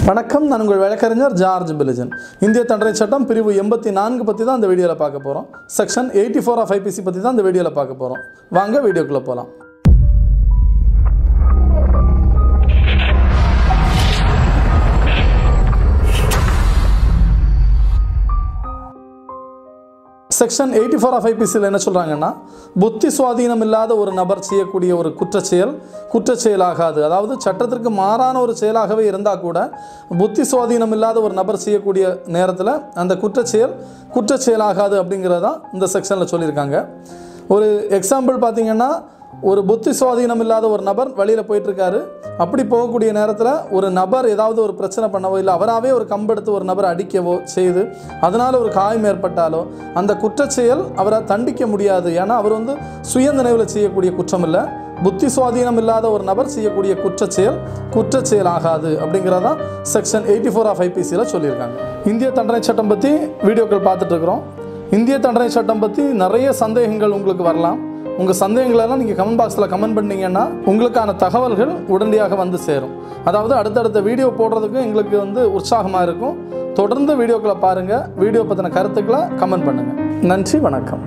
வணக்கம், நான் உங்கள் வழக்கறிஞர் ஜார்ஜ் பிலிஜன். இந்திய தண்டனை சட்டம் பிரிவு 84 பற்றி தான் இந்த வீடியோவில் பார்க்க போகிறோம். செக்ஷன் 84 ஆஃப் IPC பற்றி தான் இந்த வீடியோவில் பார்க்க போகிறோம். வாங்க வீடியோக்குள்ளே போகலாம். செக்ஷன் 84 ஆஃப் IPCயில் என்ன சொல்கிறாங்கன்னா, புத்தி சுவாதீனம் இல்லாத ஒரு நபர் செய்யக்கூடிய ஒரு குற்றச்செயலாகாது. அதாவது சட்டத்திற்கு மாறான ஒரு செயலாகவே இருந்தால் கூட புத்தி சுவாதீனம் இல்லாத ஒரு நபர் செய்யக்கூடிய நேரத்தில் அந்த குற்றச்செயலாகாது அப்படிங்கிறதான் இந்த செக்ஷனில் சொல்லியிருக்காங்க. ஒரு எக்ஸாம்பிள் பார்த்திங்கன்னா, ஒரு புத்தி சுவாதீனம் இல்லாத ஒரு நபர் வழியில் போயிட்டுருக்காரு. அப்படி போகக்கூடிய நேரத்தில் ஒரு நபர் ஏதாவது ஒரு பிரச்சனை பண்ணவோ இல்லை அவராகவே ஒரு கம்பெடுத்து ஒரு நபரை அடிக்கவோ செய்து அதனால் ஒரு காயம் ஏற்பட்டாலோ அந்த குற்றச்செயல் அவரை தண்டிக்க முடியாது. ஏன்னா அவர் சுய நினைவில் செய்யக்கூடிய குற்றம் இல்லை. புத்தி சுவாதீனம் இல்லாத ஒரு நபர் செய்யக்கூடிய குற்றச்செயல் ஆகாது அப்படிங்கிறதான் செக்ஷன் 84 ஆஃப் IPCயில் சொல்லியிருக்காங்க. இந்திய தண்டனை சட்டம் பற்றி வீடியோக்கள் பார்த்துட்ருக்குறோம். இந்திய தண்டனை சட்டம் பற்றி நிறைய சந்தேகங்கள் உங்களுக்கு வரலாம். உங்கள் சந்தேகங்களெல்லாம் நீங்கள் கமெண்ட் பாக்ஸில் கமெண்ட் பண்ணிங்கன்னா உங்களுக்கான தகவல்கள் உடனடியாக வந்து சேரும். அதாவது அடுத்தடுத்த வீடியோ போடுறதுக்கு எங்களுக்கு உற்சாகமாக இருக்கும். தொடர்ந்து வீடியோக்களை பாருங்கள். வீடியோ பற்றின கருத்துக்களை கமெண்ட் பண்ணுங்கள். நன்றி, வணக்கம்.